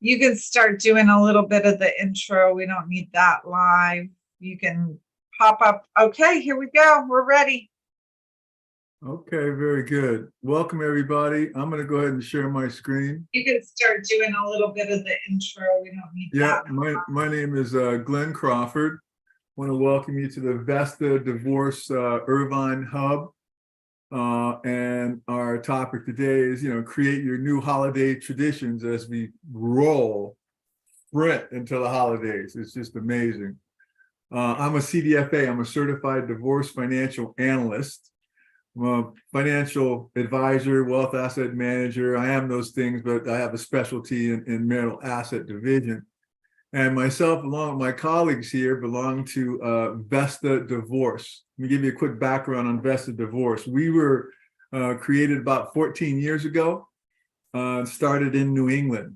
You can start doing a little bit of the intro. We don't need that live. You can pop up. Okay, here we go. We're ready. Okay, very good. Welcome, everybody. I'm going to go ahead and share my screen. You can start doing a little bit of the intro. We don't need Yeah, that. my name is Glenn Crawford. I want to welcome you to the Vesta Divorce Irvine Hub. And our topic today is, create your new holiday traditions as we roll sprint into the holidays. It's just amazing. I'm a CDFA. I'm a certified divorce financial analyst. I'm a financial advisor, wealth asset manager. I am those things, but I have a specialty in marital asset division. And myself, along with my colleagues here, belong to Vesta Divorce. Let me give you a quick background on Vesta Divorce. We were created about 14 years ago, started in New England.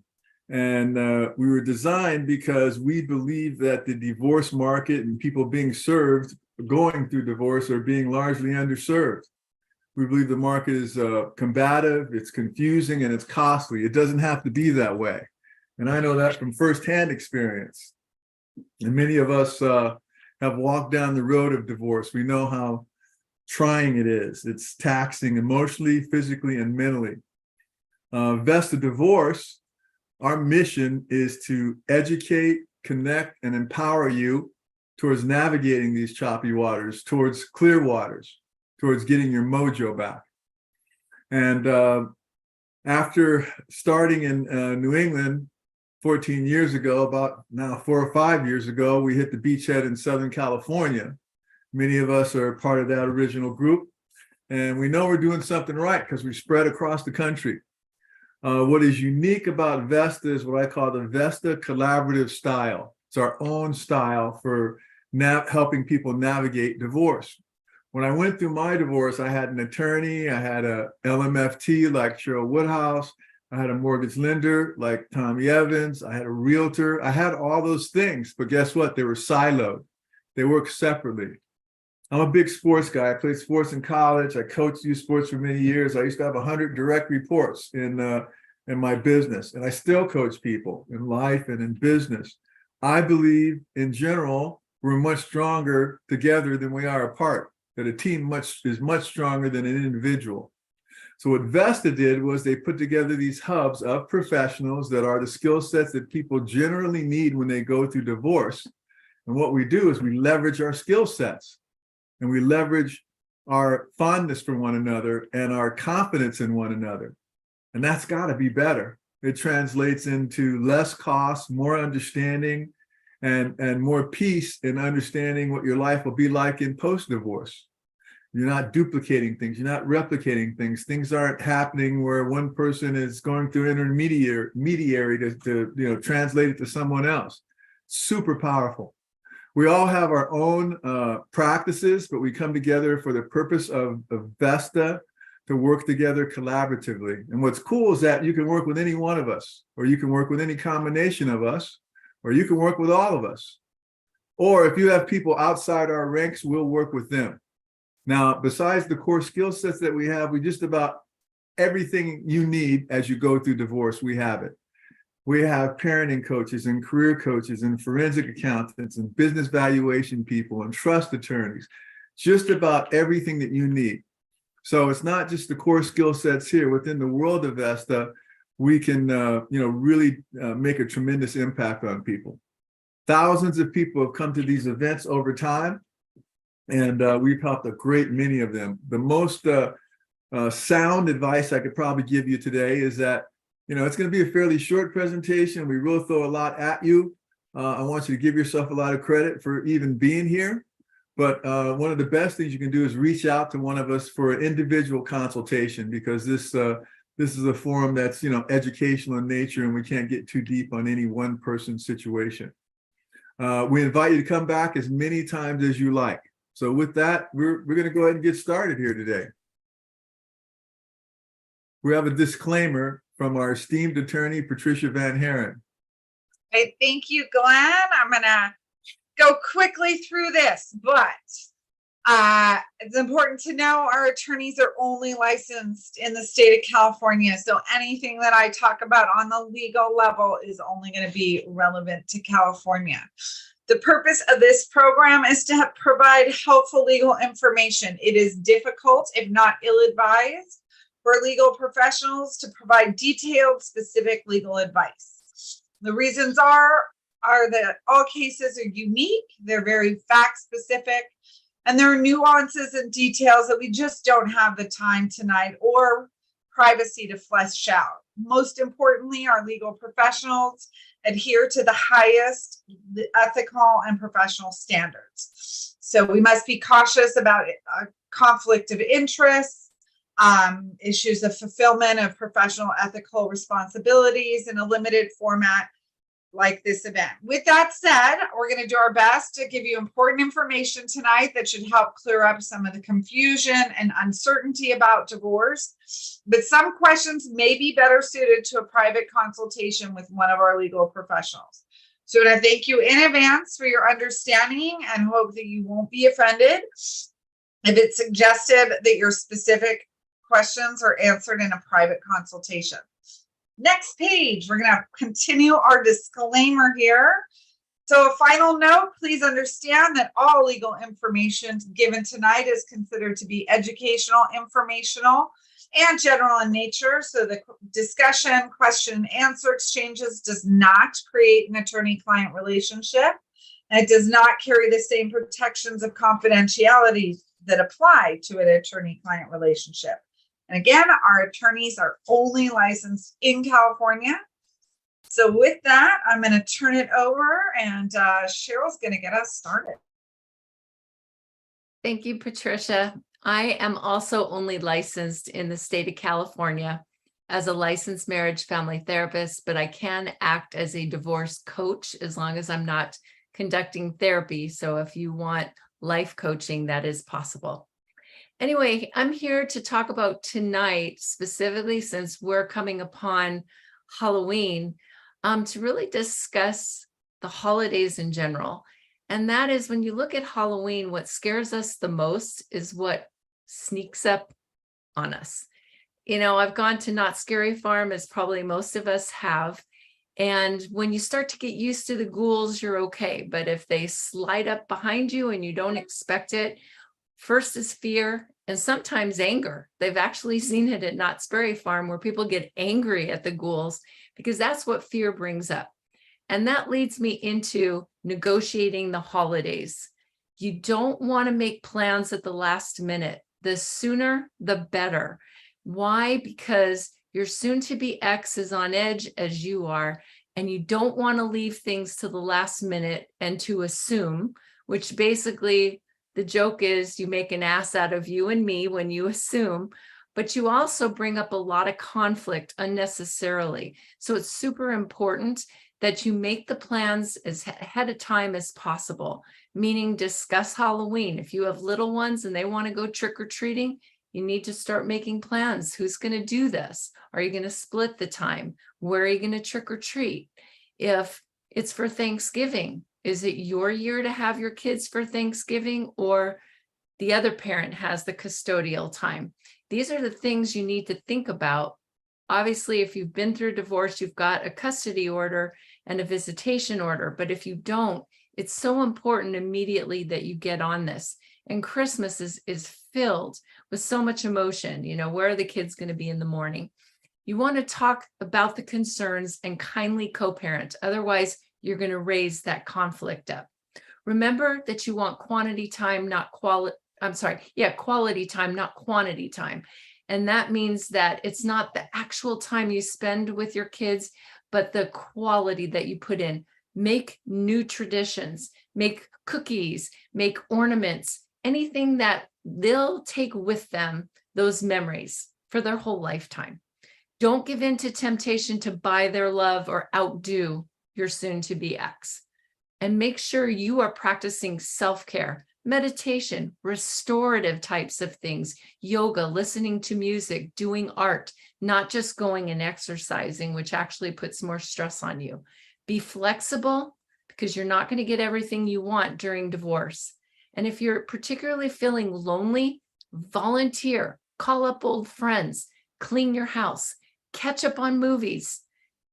And we were designed because we believe that the divorce market and people being served, going through divorce, are being largely underserved. We believe the market is combative, it's confusing, and it's costly. It doesn't have to be that way. And I know that from firsthand experience. And many of us have walked down the road of divorce. We know how trying it is. It's taxing emotionally, physically, and mentally. Vesta Divorce, our mission is to educate, connect, and empower you towards navigating these choppy waters, towards clear waters, towards getting your mojo back. And after starting in New England 14 years ago, about now 4 or 5 years ago, we hit the beachhead in Southern California. Many of us are part of that original group. And we know we're doing something right because we spread across the country. What is unique about Vesta is what I call the Vesta collaborative style. It's our own style for helping people navigate divorce. When I went through my divorce, I had an attorney, I had a LMFT like Cheryl Woodhouse, I had a mortgage lender like Tommy Evans, I had a realtor, I had all those things, but guess what? They were siloed. They work separately. I'm a big sports guy. I played sports in college. I coached youth sports for many years. I used to have 100 direct reports in my business, and I still coach people in life and in business. I believe in general, we're much stronger together than we are apart. That a team is much stronger than an individual. So what Vesta did was they put together these hubs of professionals that are the skill sets that people generally need when they go through divorce. And what we do is we leverage our skill sets and we leverage our fondness for one another and our confidence in one another. And that's got to be better. It translates into less cost, more understanding, and more peace in understanding what your life will be like in post-divorce. You're not duplicating things. You're not replicating things. Things aren't happening where one person is going through intermediary to translate it to someone else. Super powerful. We all have our own practices, but we come together for the purpose of Vesta to work together collaboratively. And what's cool is that you can work with any one of us, or you can work with any combination of us, or you can work with all of us. Or if you have people outside our ranks, we'll work with them. Now, besides the core skill sets that we have, we just about everything you need as you go through divorce, we have it. We have parenting coaches and career coaches and forensic accountants and business valuation people and trust attorneys, just about everything that you need. So it's not just the core skill sets here. Within the world of Vesta, we can really make a tremendous impact on people. Thousands of people have come to these events over time, and we've helped a great many of them. The most sound advice I could probably give you today is that it's going to be a fairly short presentation. We will throw a lot at you. I want you to give yourself a lot of credit for even being here. But one of the best things you can do is reach out to one of us for an individual consultation, because this is a forum that's educational in nature, and we can't get too deep on any one person's situation. We invite you to come back as many times as you like. So with that, we're going to go ahead and get started here today. We have a disclaimer from our esteemed attorney, Patricia Van Haren. Hey, thank you, Glenn. I'm going to go quickly through this, but It's important to know our attorneys are only licensed in the state of California. So anything that I talk about on the legal level is only going to be relevant to California. The purpose of this program is to provide helpful legal information. It is difficult, if not ill-advised, for legal professionals to provide detailed, specific legal advice. The reasons are that all cases are unique, they're very fact-specific, and there are nuances and details that we just don't have the time tonight or privacy to flesh out. Most importantly, our legal professionals adhere to the highest ethical and professional standards. So we must be cautious about a conflict of interest, issues of fulfillment of professional ethical responsibilities in a limited format like this event. With that said, we're going to do our best to give you important information tonight that should help clear up some of the confusion and uncertainty about divorce. But some questions may be better suited to a private consultation with one of our legal professionals. So I want to thank you in advance for your understanding and hope that you won't be offended if it's suggested that your specific questions are answered in a private consultation. Next page, we're going to continue our disclaimer here. So a final note, please understand that all legal information given tonight is considered to be educational, informational, and general in nature. So the discussion, question, and answer exchanges does not create an attorney-client relationship, and it does not carry the same protections of confidentiality that apply to an attorney-client relationship. And again, our attorneys are only licensed in California. So with that, I'm going to turn it over and Cheryl's going to get us started. Thank you, Patricia. I am also only licensed in the state of California as a licensed marriage family therapist, but I can act as a divorce coach as long as I'm not conducting therapy. So if you want life coaching, that is possible. Anyway, I'm here to talk about tonight, specifically since we're coming upon Halloween, to really discuss the holidays in general. And that is, when you look at Halloween, what scares us the most is what sneaks up on us. You know, I've gone to Knott's Scary Farm, as probably most of us have. And when you start to get used to the ghouls, you're okay. But if they slide up behind you and you don't expect it, first is fear and sometimes anger. They've actually seen it at Knott's Berry Farm where people get angry at the ghouls because that's what fear brings up. And that leads me into negotiating the holidays. You don't want to make plans at the last minute. The sooner, the better. Why? Because your soon-to-be ex is on edge as you are, and you don't want to leave things to the last minute and to assume, which basically the joke is you make an ass out of you and me when you assume, but you also bring up a lot of conflict unnecessarily. So it's super important that you make the plans as ahead of time as possible, meaning discuss Halloween. If you have little ones and they want to go trick-or-treating, you need to start making plans. Who's going to do this? Are you going to split the time? Where are you going to trick-or-treat? If it's for Thanksgiving, is it your year to have your kids for Thanksgiving, or the other parent has the custodial time? These are the things you need to think about. Obviously, if you've been through divorce, you've got a custody order and a visitation order. But if you don't, it's so important immediately that you get on this. And Christmas is filled with so much emotion. You know, where are the kids going to be in the morning? You want to talk about the concerns and kindly co-parent. Otherwise, you're going to raise that conflict up. Remember that you want quality time, not quality time, not quantity time. And that means that it's not the actual time you spend with your kids, but the quality that you put in. Make new traditions, make cookies, make ornaments, anything that they'll take with them, those memories for their whole lifetime. Don't give in to temptation to buy their love or outdo your soon-to-be ex. And make sure you are practicing self-care, meditation, restorative types of things, yoga, listening to music, doing art, not just going and exercising, which actually puts more stress on you. Be flexible because you're not going to get everything you want during divorce. And if you're particularly feeling lonely, volunteer, call up old friends, clean your house, catch up on movies.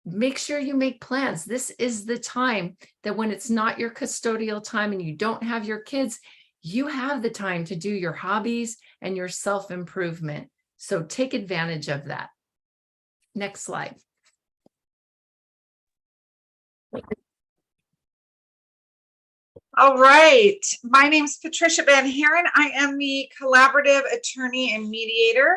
Make sure you make plans. This is the time that when it's not your custodial time and you don't have your kids, you have the time to do your hobbies and your self-improvement. So take advantage of that. Next slide. All right. My name is Patricia Van Haren. I am the collaborative attorney and mediator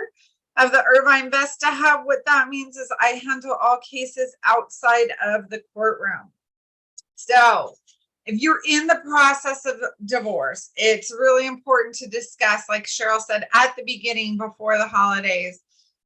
of the Irvine Vesta Hub. What that means is I handle all cases outside of the courtroom. So if you're in the process of divorce, it's really important to discuss, like Cheryl said at the beginning before the holidays,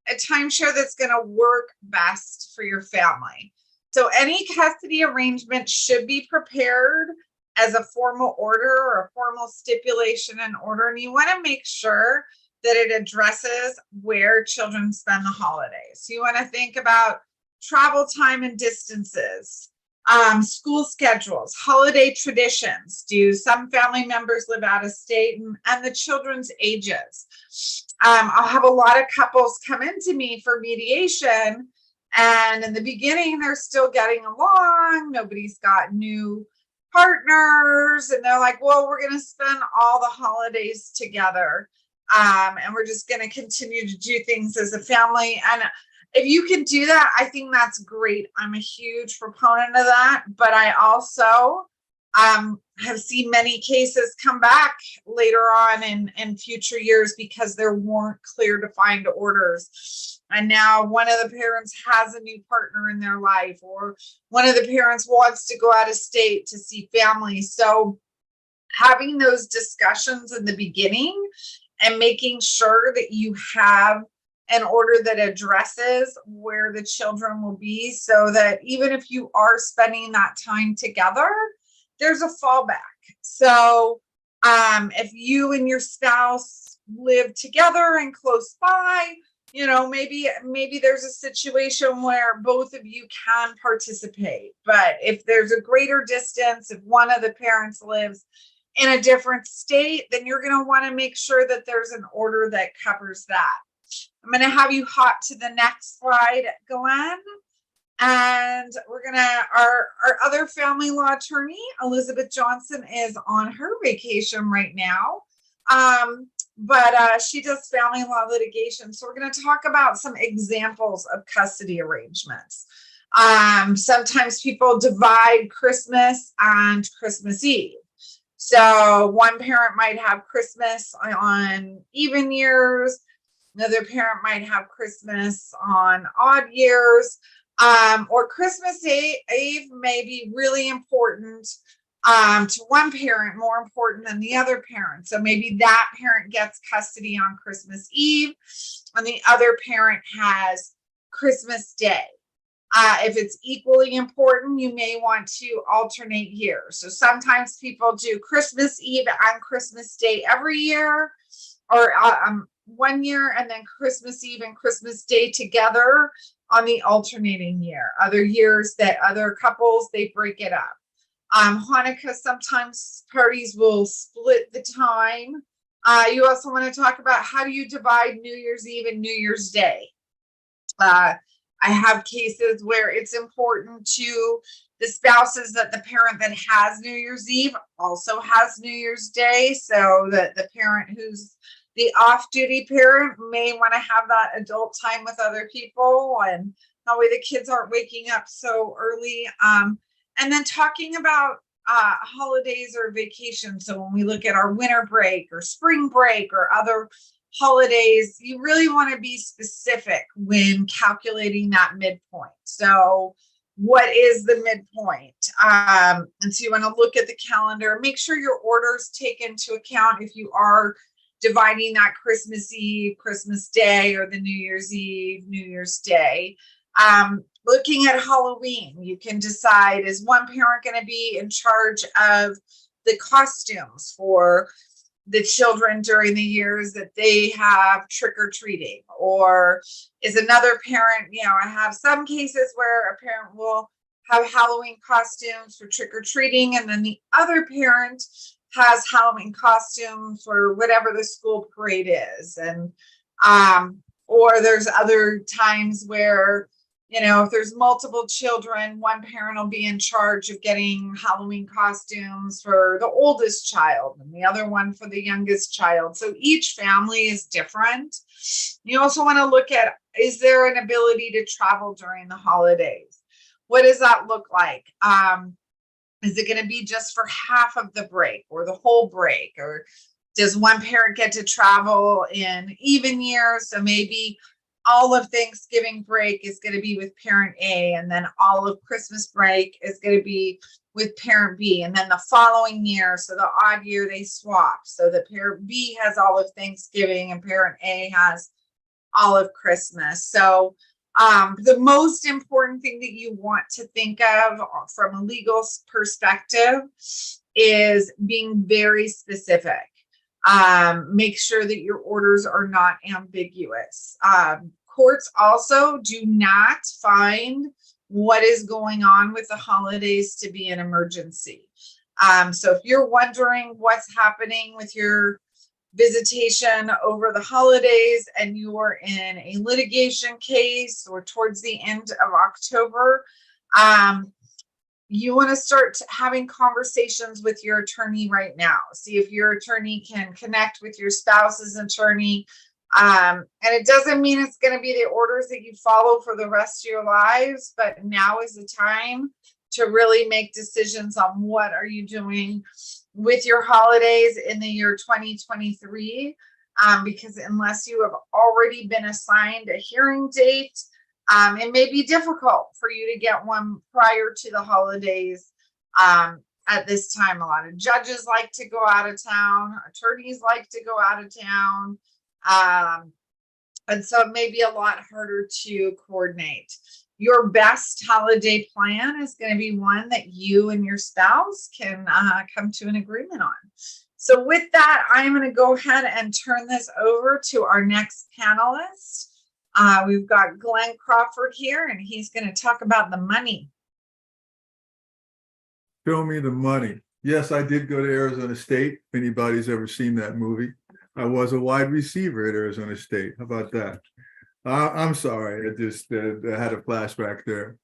a timeshare that's going to work best for your family. So any custody arrangement should be prepared as a formal order or a formal stipulation and order. And you want to make sure that it addresses where children spend the holidays. So you want to think about travel time and distances, school schedules, holiday traditions. Do some family members live out of state, and the children's ages? I'll have a lot of couples come into me for mediation, and in the beginning, they're still getting along. Nobody's got new partners, and they're like, well, we're going to spend all the holidays together. And we're just going to continue to do things as a family. And if you can do that, I think that's great. I'm a huge proponent of that. But I also have seen many cases come back later on in future years because there weren't clear defined orders. And now one of the parents has a new partner in their life, or one of the parents wants to go out of state to see family. So having those discussions in the beginning and making sure that you have an order that addresses where the children will be, so that even if you are spending that time together, there's a fallback. So if you and your spouse live together and close by, you know, maybe there's a situation where both of you can participate. But if there's a greater distance, if one of the parents lives in a different state, then you're going to want to make sure that there's an order that covers that. I'm going to have you hop to the next slide, Glenn. And we're going to, our other family law attorney, Elizabeth Johnson, is on her vacation right now. But she does family law litigation. So we're going to talk about some examples of custody arrangements. Sometimes people divide Christmas and Christmas Eve. So one parent might have Christmas on even years. Another parent might have Christmas on odd years. Or Christmas Eve may be really important to one parent, more important than the other parent. So maybe that parent gets custody on Christmas Eve and the other parent has Christmas Day. If it's equally important, you may want to alternate years. So sometimes people do Christmas Eve and Christmas Day every year, or 1 year, and then Christmas Eve and Christmas Day together on the alternating year. Other years that other couples, they break it up. Hanukkah, sometimes parties will split the time. You also want to talk about how do you divide New Year's Eve and New Year's Day. I have cases where it's important to the spouses that the parent that has New Year's Eve also has New Year's Day, so that the parent who's the off-duty parent may want to have that adult time with other people, and that way the kids aren't waking up so early. And then talking about holidays or vacations. So when we look at our winter break or spring break or other holidays, you really want to be specific when calculating that midpoint. So what is the midpoint? And so you want to look at the calendar, make sure your orders take into account if you are dividing that Christmas Eve, Christmas Day, or the New Year's Eve, New Year's Day. Looking at Halloween, you can decide, is one parent going to be in charge of the costumes for the children during the years that they have trick-or-treating? Or is another parent, you know, I have some cases where a parent will have Halloween costumes for trick-or-treating, and then the other parent has Halloween costumes for whatever the school parade is. And, or there's other times where, you know, if there's multiple children, one parent will be in charge of getting Halloween costumes for the oldest child and the other one for the youngest child. So each family is different. You also want to look at, is there an ability to travel during the holidays? What does that look like? Is it going to be just for half of the break or the whole break? Or does one parent get to travel in even years? So maybe all of Thanksgiving break is going to be with parent A, and then all of Christmas break is going to be with parent B. And then the following year, so the odd year, they swap. So the parent B has all of Thanksgiving and parent A has all of Christmas. So the most important thing that you want to think of from a legal perspective is being very specific. Make sure that your orders are not ambiguous. Courts also do not find what is going on with the holidays to be an emergency. So if you're wondering what's happening with your visitation over the holidays and you're in a litigation case or towards the end of October, you want to start having conversations with your attorney right now. See if your attorney can connect with your spouse's attorney. And it doesn't mean it's going to be the orders that you follow for the rest of your lives, but now is the time to really make decisions on what are you doing with your holidays in the year 2023, because unless you have already been assigned a hearing date, it may be difficult for you to get one prior to the holidays. At this time, a lot of judges like to go out of town, attorneys like to go out of town, and so it may be a lot harder to coordinate. Your best holiday plan is going to be one that you and your spouse can come to an agreement on. So with that, I'm going to go ahead and turn this over to our next panelist. We've got Glenn Crawford here, and he's going to talk about the money. Show me the money. Yes, I did go to Arizona State. If anybody's ever seen that movie, I was a wide receiver at Arizona State. How about that? I'm sorry, I just had a flashback there.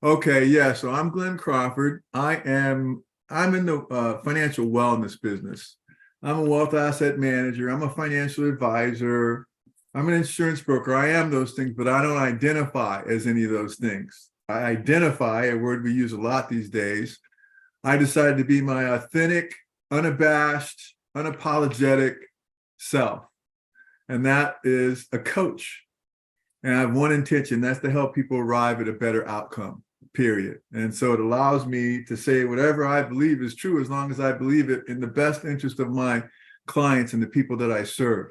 Okay, yeah, so I'm Glenn Crawford. I'm in the financial wellness business. I'm a wealth asset manager. I'm a financial advisor. I'm an insurance broker. I am those things, but I don't identify as any of those things. I identify, a word we use a lot these days. I decided to be my authentic, unabashed, unapologetic self. And that is a coach. And I have one intention, that's to help people arrive at a better outcome, period. And so it allows me to say whatever I believe is true, as long as I believe it in the best interest of my clients and the people that I serve.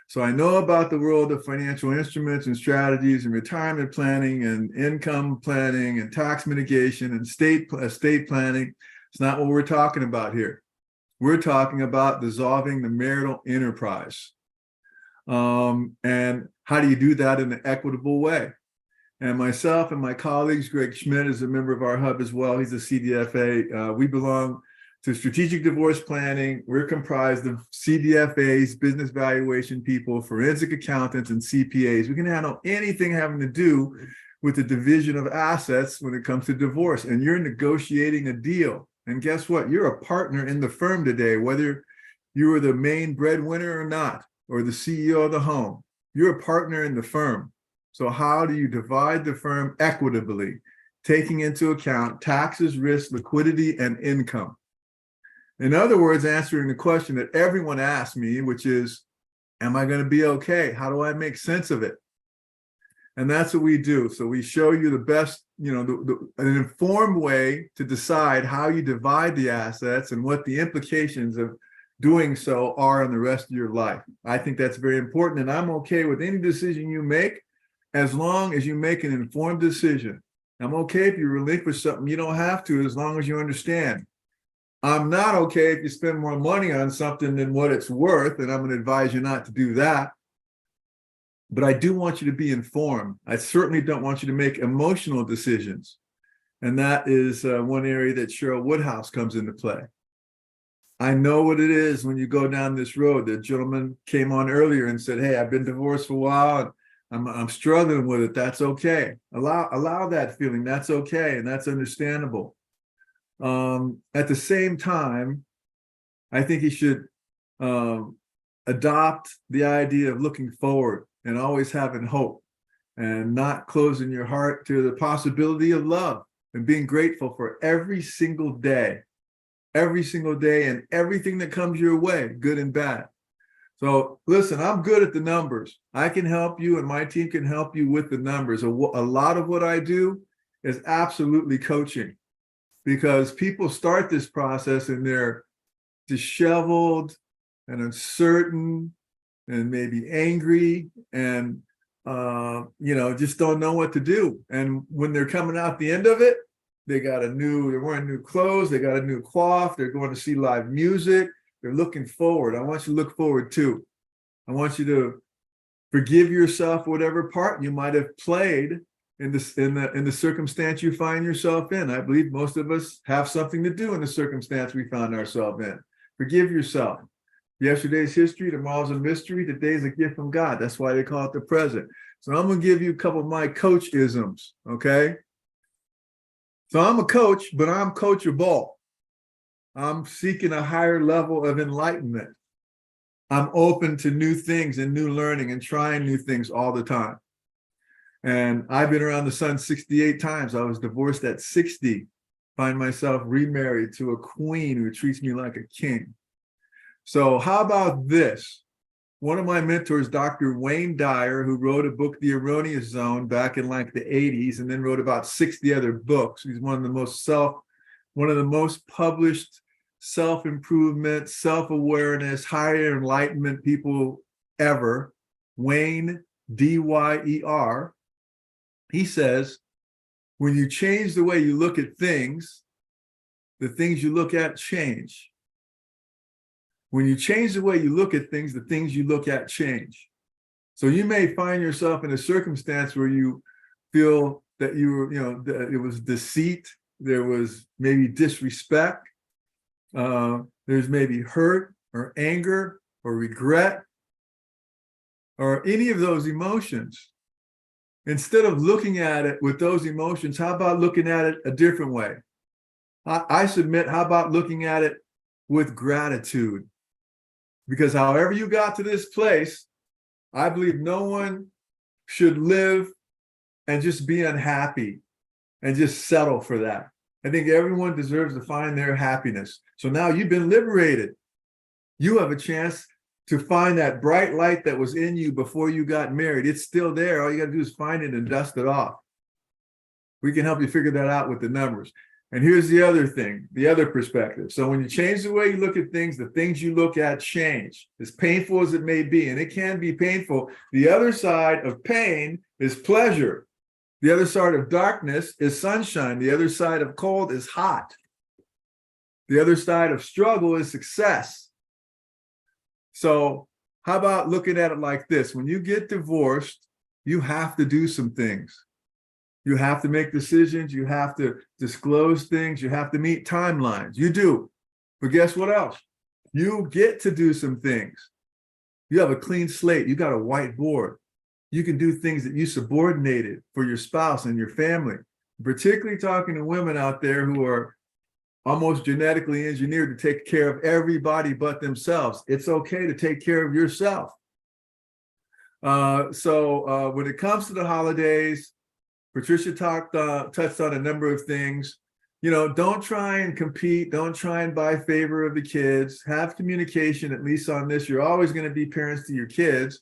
So I know about the world of financial instruments and strategies and retirement planning and income planning and tax mitigation and estate planning. It's not what we're talking about here. We're talking about dissolving the marital enterprise. And how do you do that in an equitable way? And myself and my colleagues, Greg Schmidt is a member of our hub as well. He's a CDFA. We belong to strategic divorce planning. We're comprised of CDFAs, business valuation people, forensic accountants, and CPAs. We can handle anything having to do with the division of assets when it comes to divorce. And you're negotiating a deal. And guess what? You're a partner in the firm today, whether you are the main breadwinner or not, or the CEO of the home. You're a partner in the firm. So how do you divide the firm equitably, taking into account taxes, risk, liquidity, and income? In other words, answering the question that everyone asks me, which is, am I going to be okay? How do I make sense of it? And that's what we do. So we show you the best, an informed way to decide how you divide the assets and what the implications of doing so are in the rest of your life. I think that's very important, and I'm okay with any decision you make as long as you make an informed decision. I'm okay if you relinquish something you don't have to, as long as you understand. I'm not okay if you spend more money on something than what it's worth, and I'm going to advise you not to do that. But I do want you to be informed. I certainly don't want you to make emotional decisions. And that is one area that Cheryl Woodhouse comes into play. I know what it is when you go down this road. The gentleman came on earlier and said, hey, I've been divorced for a while and I'm struggling with it. That's okay. Allow that feeling. That's okay. And that's understandable. At the same time, I think he should adopt the idea of looking forward and always having hope and not closing your heart to the possibility of love and being grateful for every single day and everything that comes your way, good and bad. So listen, I'm good at the numbers. I can help you and my team can help you with the numbers. A lot of what I do is absolutely coaching, because people start this process and they're disheveled and uncertain and maybe angry and just don't know what to do. And when they're coming out the end of it, they're wearing new clothes, they got a new coif, they're going to see live music, they're looking forward. I want you to look forward too. I want you to forgive yourself whatever part you might have played in the circumstance you find yourself in. I believe most of us have something to do in the circumstance we found ourselves in. Forgive yourself. Yesterday's history, tomorrow's a mystery, today's a gift from God. That's why they call it the present. So I'm going to give you a couple of my coach isms, okay? So I'm a coach, but I'm coachable. I'm seeking a higher level of enlightenment. I'm open to new things and new learning and trying new things all the time. And I've been around the sun 68 times. I was divorced at 60, find myself remarried to a queen who treats me like a king. So how about this? One of my mentors, Dr. Wayne Dyer, who wrote a book, The Erroneous Zone, back in like the 80s, and then wrote about 60 other books. He's one of the most published self-improvement, self-awareness, higher enlightenment people ever. Wayne, D-Y-E-R. He says, when you change the way you look at things, the things you look at change. When you change the way you look at things, the things you look at change. So you may find yourself in a circumstance where you feel that that it was deceit, there was maybe disrespect, there's maybe hurt or anger or regret or any of those emotions. Instead of looking at it with those emotions, how about looking at it a different way? I submit, how about looking at it with gratitude? Because however you got to this place, I believe no one should live and just be unhappy and just settle for that. I think everyone deserves to find their happiness. So now you've been liberated. You have a chance to find that bright light that was in you before you got married. It's still there. All you got to do is find it and dust it off. We can help you figure that out with the numbers. And here's the other thing, the other perspective. So when you change the way you look at things, the things you look at change, as painful as it may be, and it can be painful. The other side of pain is pleasure. The other side of darkness is sunshine. The other side of cold is hot. The other side of struggle is success. So how about looking at it like this? When you get divorced, you have to do some things. You have to make decisions. You have to disclose things. You have to meet timelines. You do. But guess what else? You get to do some things. You have a clean slate. You got a whiteboard. You can do things that you subordinated for your spouse and your family. Particularly talking to women out there who are almost genetically engineered to take care of everybody but themselves. It's okay to take care of yourself. So when it comes to the holidays, Patricia touched on a number of things. Don't try and compete. Don't try and buy favor of the kids. Have communication, at least on this. You're always going to be parents to your kids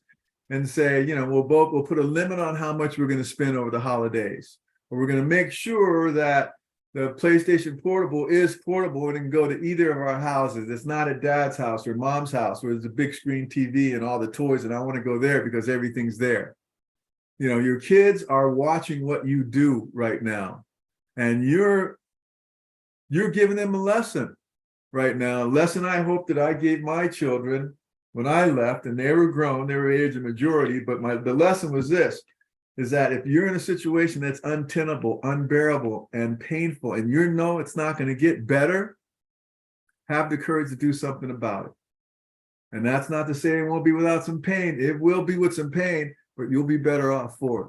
and say, we'll put a limit on how much we're going to spend over the holidays. Or we're going to make sure that the PlayStation Portable is portable and it can go to either of our houses. It's not at dad's house or mom's house where there's a big screen TV and all the toys, and I want to go there because everything's there. Your kids are watching what you do right now, and you're giving them a lesson right now. A lesson I hope that I gave my children when I left, and they were grown, they were age of majority. But the lesson was this, is that if you're in a situation that's untenable, unbearable, and painful, and it's not going to get better, have the courage to do something about it. And that's not to say it won't be without some pain. It will be with some pain, but you'll be better off for it.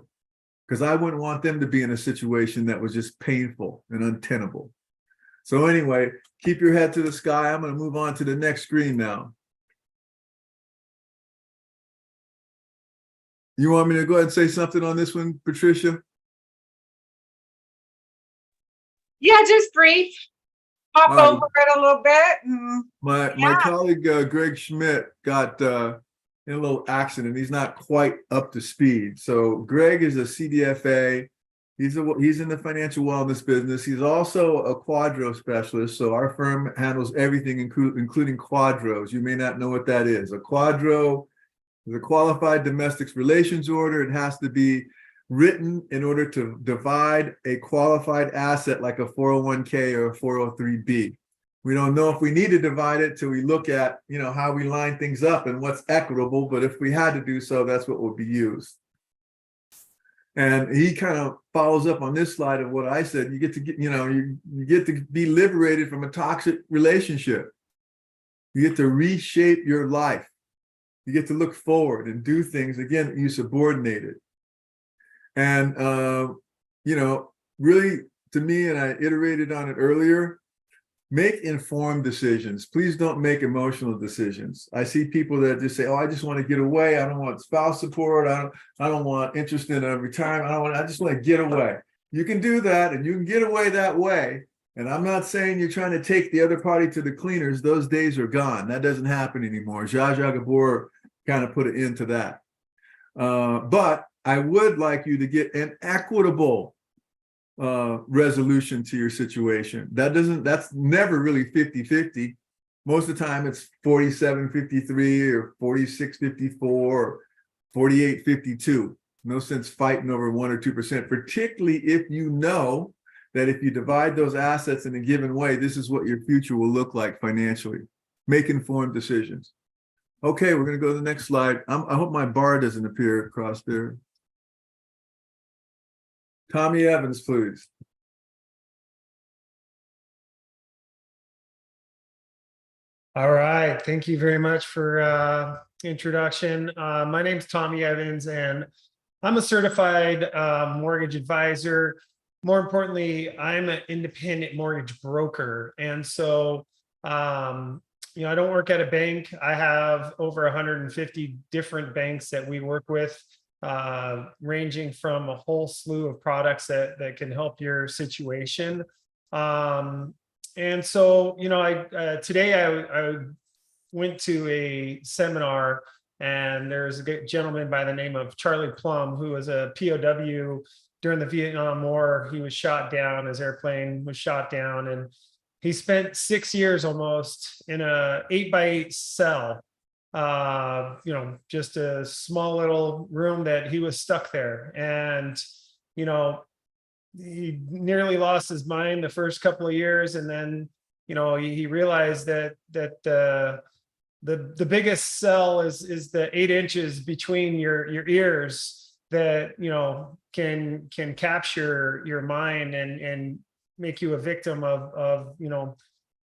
Because I wouldn't want them to be in a situation that was just painful and untenable. So anyway, keep your head to the sky. I'm going to move on to the next screen now. You want me to go ahead and say something on this one, Patricia? Yeah, just brief. Hop All right. over it a little bit. And My Yeah. colleague Greg Schmidt got in a little accident. He's not quite up to speed. So Greg is a CDFA. He's in the financial wellness business. He's also a Quadro specialist. So our firm handles everything, including Quadros. You may not know what that is. A Quadro is a qualified domestic relations order. It has to be written in order to divide a qualified asset like a 401k or a 403b. We don't know if we need to divide it till we look at, how we line things up and what's equitable. But if we had to do so, that's what would be used. And he kind of follows up on this slide of what I said. You get to be liberated from a toxic relationship. You get to reshape your life. You get to look forward and do things again that you subordinated. And really, to me, and I iterated on it earlier, make informed decisions. Please don't make emotional decisions. I see people that just say, "Oh, I just want to get away. I don't want spouse support. I don't want interest in a retirement. I just want to get away." You can do that, and you can get away that way. And I'm not saying you're trying to take the other party to the cleaners. Those days are gone. That doesn't happen anymore. Zsa Zsa Gabor kind of put an end to that. But I would like you to get an equitable resolution to your situation. That's never really 50-50. Most of the time it's 47-53 or 46-54 or 48-52. No sense fighting over 1 or 2%, particularly if you know that if you divide those assets in a given way, this is what your future will look like financially. Make informed decisions. Okay, we're going to go to the next slide. I hope my bar doesn't appear across there. Tommy Evans, please. All right. Thank you very much for introduction. My name's Tommy Evans, and I'm a certified mortgage advisor. More importantly, I'm an independent mortgage broker. And so, I don't work at a bank. I have over 150 different banks that we work with, ranging from a whole slew of products that can help your situation. And so, today I went to a seminar, and there's a gentleman by the name of Charlie Plumb, who was a POW during the Vietnam War. He was shot down. His airplane was shot down, and he spent 6 years almost in a 8x8 cell. Just a small little room that he was stuck there. And, he nearly lost his mind the first couple of years. And then, he realized that the biggest cell is the 8 inches between your ears that, can capture your mind and make you a victim of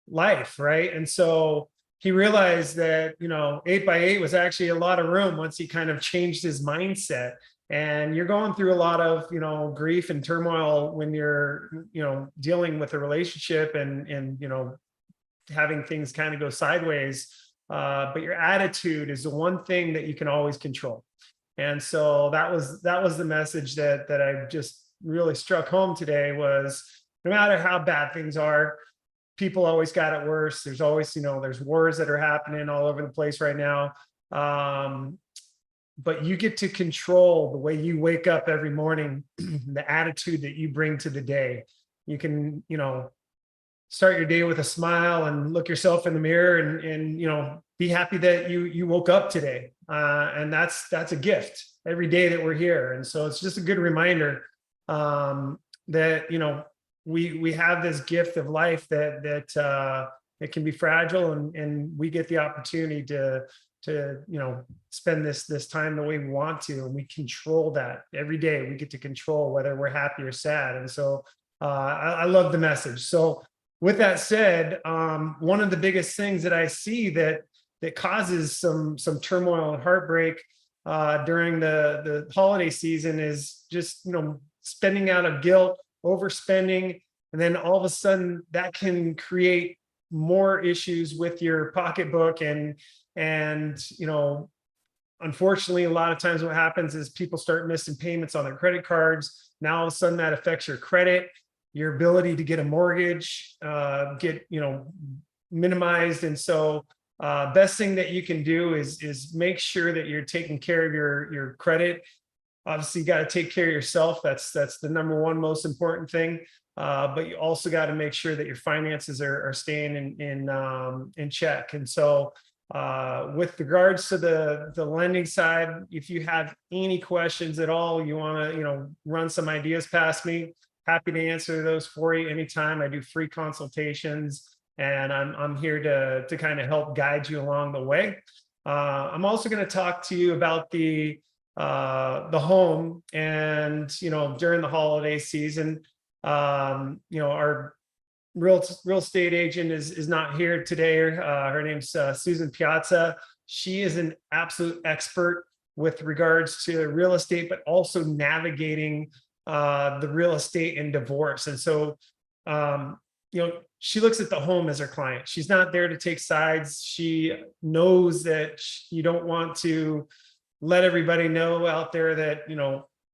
life. Right. And so he realized that, 8x8 was actually a lot of room once he kind of changed his mindset. And you're going through a lot of, grief and turmoil when you're, dealing with a relationship and having things kind of go sideways. But your attitude is the one thing that you can always control. And so that was the message that I just really struck home today was, no matter how bad things are, people always got it worse. There's always, there's wars that are happening all over the place right now. But you get to control the way you wake up every morning, the attitude that you bring to the day. You can, start your day with a smile and look yourself in the mirror and be happy that you woke up today. And that's a gift every day that we're here. And so it's just a good reminder that, we have this gift of life that it can be fragile, and we get the opportunity to spend this time the way we want to, and we control that every day. We get to control whether we're happy or sad. And so I love the message. So with that said, one of the biggest things that I see that causes some turmoil and heartbreak during the holiday season is just, spending out of guilt, overspending, and then all of a sudden that can create more issues with your pocketbook. And unfortunately, a lot of times what happens is people start missing payments on their credit cards. Now all of a sudden that affects your credit, your ability to get a mortgage, get minimized. And so best thing that you can do is make sure that you're taking care of your credit. Obviously, you got to take care of yourself. That's the number one most important thing. But you also got to make sure that your finances are staying in check. And so with regards to the lending side, if you have any questions at all, you want to run some ideas past me, happy to answer those for you anytime. I do free consultations, and I'm here to kind of help guide you along the way. I'm also going to talk to you about the home, and during the holiday season, our real estate agent is not here today. Her name's Susan Piazza. She is an absolute expert with regards to real estate, but also navigating the real estate and divorce. And so, she looks at the home as her client. She's not there to take sides. She knows that you don't want to let everybody know out there that,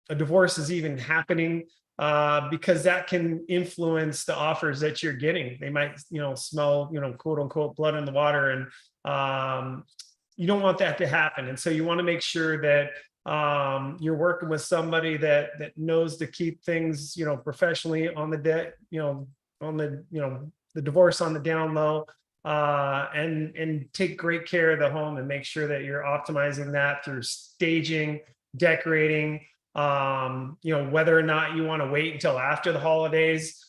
a divorce is even happening, because that can influence the offers that you're getting. They might, smell, quote unquote, blood in the water. And you don't want that to happen. And so you want to make sure that you're working with somebody that knows to keep things, professionally on the debt, on the divorce on the down low, and take great care of the home and make sure that you're optimizing that through staging, decorating, whether or not you want to wait until after the holidays.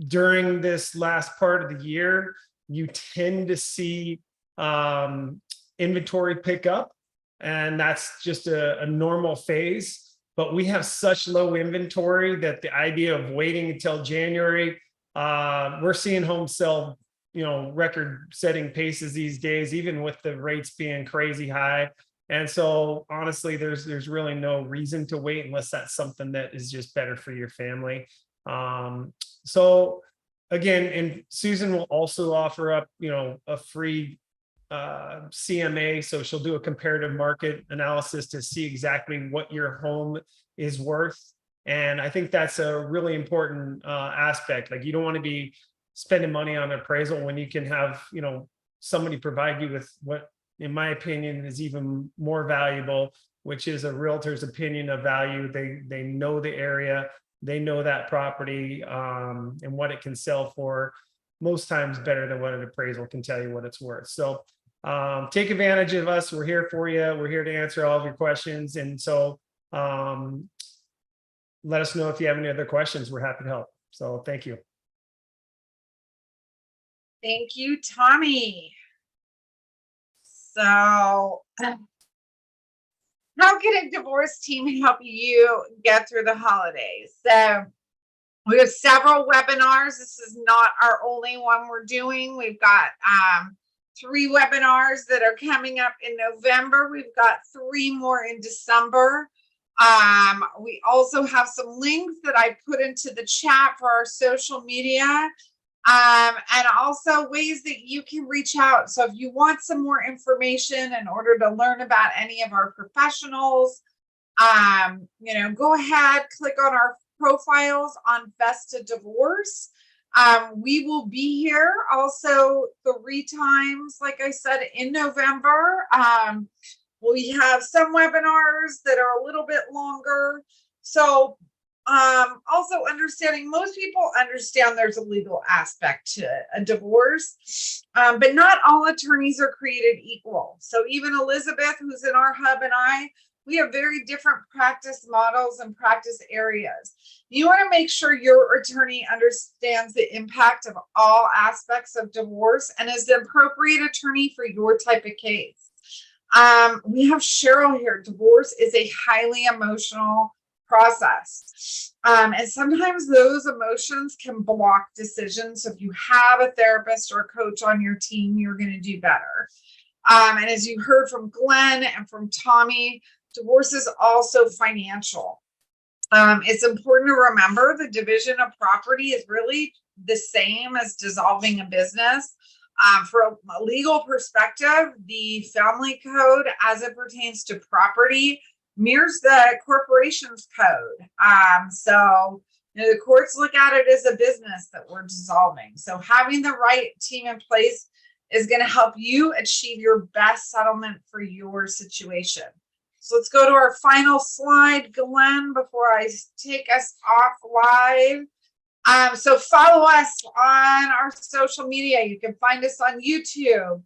During this last part of the year, you tend to see inventory pick up, and that's just a normal phase. But we have such low inventory that the idea of waiting until January, we're seeing homes sell, record-setting paces these days, even with the rates being crazy high. And so honestly, there's really no reason to wait unless that's something that is just better for your family. So again, and Susan will also offer up, a free CMA. So she'll do a comparative market analysis to see exactly what your home is worth. And I think that's a really important aspect. Like, you don't want to be spending money on appraisal when you can have, somebody provide you with what, in my opinion, is even more valuable, which is a realtor's opinion of value. They know the area, they know that property, and what it can sell for, most times better than what an appraisal can tell you what it's worth. So take advantage of us. We're here for you. We're here to answer all of your questions. And so let us know if you have any other questions. We're happy to help. So thank you. Thank you, Tommy. So how can a divorce team help you get through the holidays? So we have several webinars. This is not our only one we're doing. We've got 3 webinars that are coming up in November. We've got 3 more in December. We also have some links that I put into the chat for our social media, and also ways that you can reach out. So if you want some more information in order to learn about any of our professionals, go ahead, click on our profiles on Vesta Divorce. We will be here also 3 times, like I said, in November. We have some webinars that are a little bit longer. So also understanding, most people understand there's a legal aspect to a divorce, but not all attorneys are created equal. So even Elizabeth, who's in our hub, and we have very different practice models and practice areas. You want to make sure your attorney understands the impact of all aspects of divorce and is the appropriate attorney for your type of case. We have Cheryl here. Divorce is a highly emotional process. And sometimes those emotions can block decisions. So if you have a therapist or a coach on your team, you're going to do better. And as you heard from Glenn and from Tommy, divorce is also financial. It's important to remember the division of property is really the same as dissolving a business. From a legal perspective, the family code as it pertains to property mirrors the corporation's code. So the courts look at it as a business that we're dissolving. So having the right team in place is going to help you achieve your best settlement for your situation. So let's go to our final slide, Glenn, before I take us off live. So follow us on our social media. You can find us on YouTube,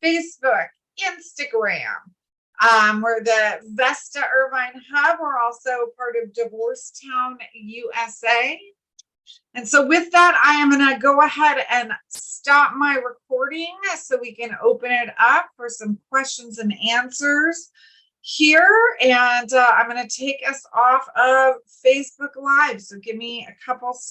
Facebook, Instagram. We're the Vesta Irvine Hub. We're also part of Divorcetown USA. And so with that, I am going to go ahead and stop my recording so we can open it up for some questions and answers here. And I'm going to take us off of Facebook Live. So give me a couple seconds.